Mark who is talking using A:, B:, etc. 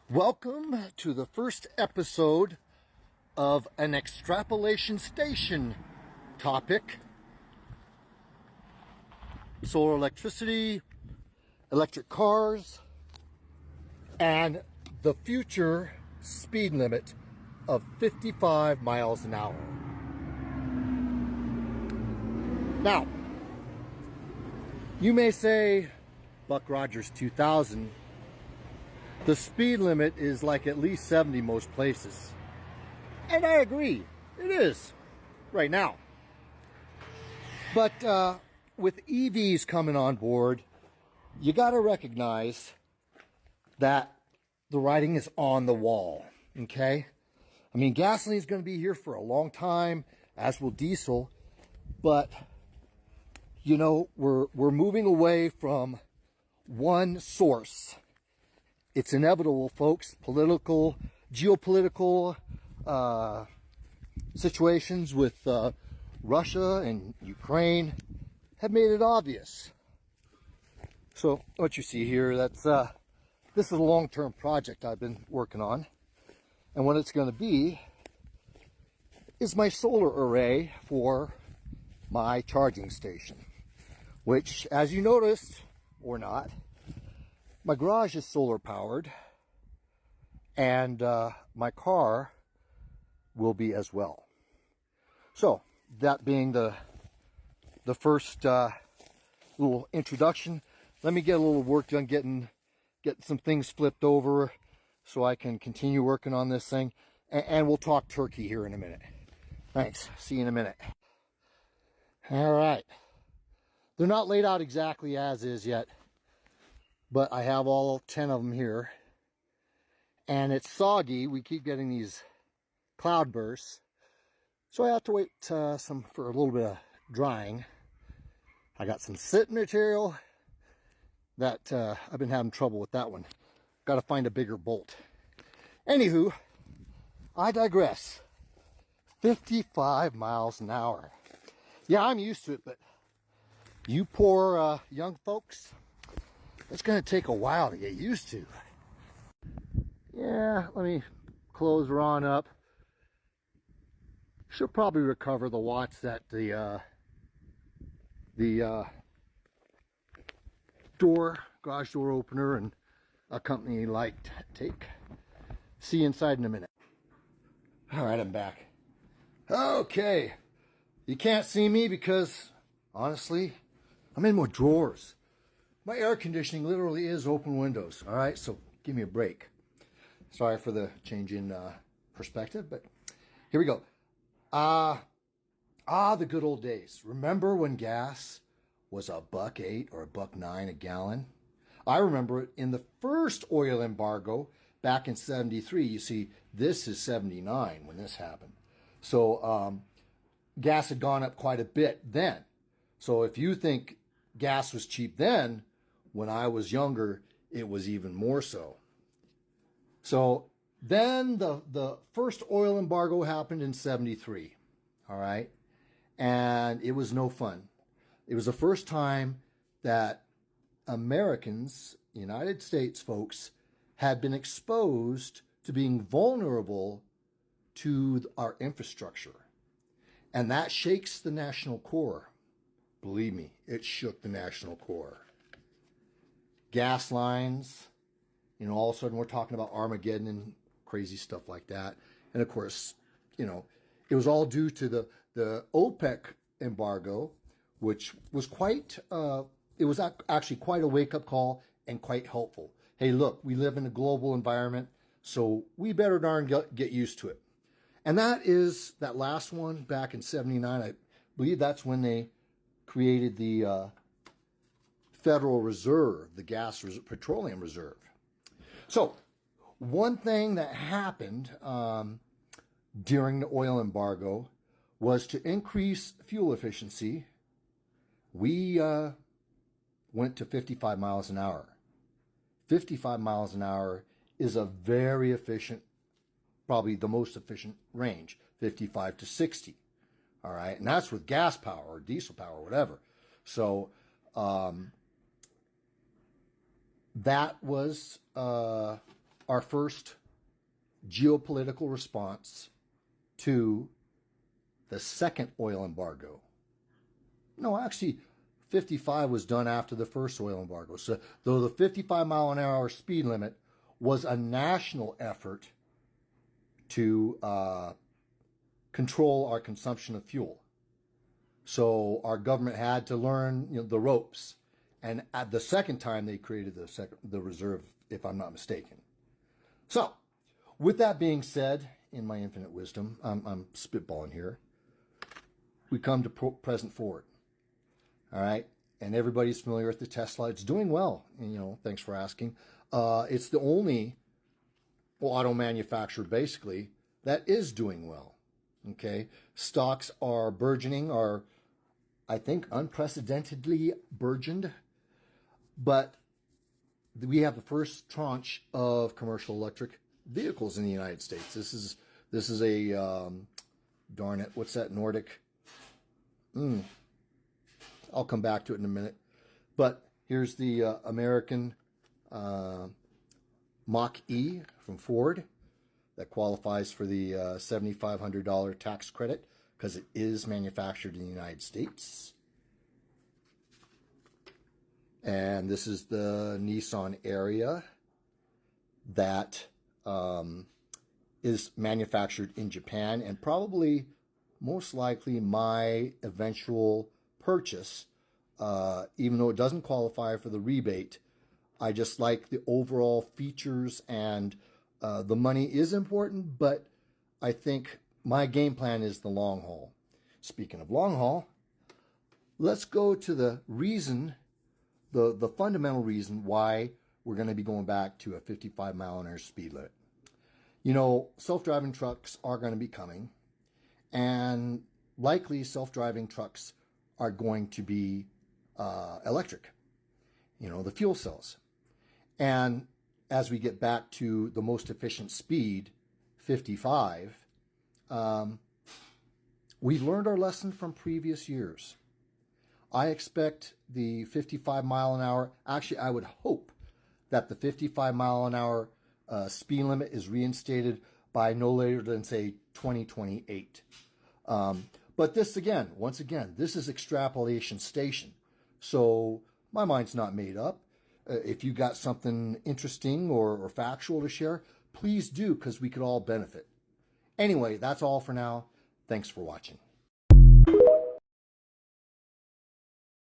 A: Welcome to the first episode of an extrapolation station topic. Solar electricity, electric cars, and the future speed limit of 55 miles an hour. Now, you may say, Buck Rogers 2000, the speed limit is like at least 70 most places. And I agree, it is, right now. But with EVs coming on board, you gotta recognize that the writing is on the wall, okay? I mean, gasoline is gonna be here for a long time, as will diesel, but you know, we're moving away from one source. It's inevitable, folks. Political, geopolitical situations with Russia and Ukraine have made it obvious. So what you see here, this is a long-term project I've been working on. And what it's going to be is my solar array for my charging station, which, as you noticed, or not, my garage is solar powered, and my car will be as well. So that being the first little introduction, let me get a little work done getting some things flipped over so I can continue working on this thing, and we'll talk turkey here in a minute. Thanks. See you in a minute. All right. They're not laid out exactly as is yet, but I have all 10 of them here, and it's soggy. We keep getting these cloud bursts, so I have to wait for a little bit of drying. I got some sit material that I've been having trouble with that one. Got to find a bigger bolt. Anywho, I digress. 55 miles an hour. Yeah, I'm used to it, but you poor young folks, it's going to take a while to get used to. Yeah, let me close her on up. She'll probably recover the watts that the garage door opener and a company light take. See you inside in a minute. All right, I'm back. Okay, you can't see me because, honestly, I'm in my drawers. My air conditioning literally is open windows, all right? So give me a break. Sorry for the change in perspective, but here we go. The good old days. Remember when gas was $1.08 or $1.09 a gallon? I remember it in the first oil embargo back in '73. You see, this is '79 when this happened. So gas had gone up quite a bit then. So if you think gas was cheap then, when I was younger, it was even more so. So then the first oil embargo happened in '73, all right? And it was no fun. It was the first time that Americans, United States folks, had been exposed to being vulnerable to our infrastructure. And that shakes the national core. Believe me, it shook the national core. Gas lines, you know, all of a sudden we're talking about Armageddon and crazy stuff like that. And of course, you know, it was all due to the OPEC embargo, which was it was actually quite a wake-up call and quite helpful. Hey, look, we live in a global environment, so we better darn get used to it. And that last one back in '79, I believe that's when they created the Federal Reserve, the petroleum reserve. So one thing that happened during the oil embargo was to increase fuel efficiency. We went to 55 miles an hour. 55 miles an hour is a very efficient, probably the most efficient range, 55 to 60. All right, and that's with gas power or diesel power or whatever. So that was our first geopolitical response to the second oil embargo. No, actually, 55 was done after the first oil embargo. So, though the 55-mile-an-hour speed limit was a national effort to control our consumption of fuel. So our government had to learn, the ropes. And at the second time, they created the reserve, if I'm not mistaken. So, with that being said, in my infinite wisdom, I'm spitballing here, we come to present forward. All right? And everybody's familiar with the Tesla. It's doing well, and, thanks for asking. It's the only auto manufacturer, basically, that is doing well. Okay? Stocks are burgeoning, are, I think, unprecedentedly burgeoned. But we have the first tranche of commercial electric vehicles in the United States. This is a darn it, what's that, Nordic? I'll come back to it in a minute. But here's the American Mach-E from Ford that qualifies for the $7,500 tax credit because it is manufactured in the United States. And this is the Nissan Ariya that is manufactured in Japan, and probably most likely my eventual purchase, even though it doesn't qualify for the rebate. I just like the overall features, and the money is important, but I think my game plan is the long haul. Speaking of long haul, let's go to the reason, the fundamental reason why we're going to be going back to a 55-mile-an-hour speed limit. Self-driving trucks are going to be coming, and likely self-driving trucks are going to be electric, the fuel cells. And as we get back to the most efficient speed, 55, we've learned our lesson from previous years. I expect the 55-mile-an-hour, actually I would hope that the 55-mile-an-hour speed limit is reinstated by no later than, say, 2028. But this, once again, this is extrapolation station. So my mind's not made up. If you got something interesting or factual to share, please do, because we could all benefit. Anyway, that's all for now. Thanks for watching.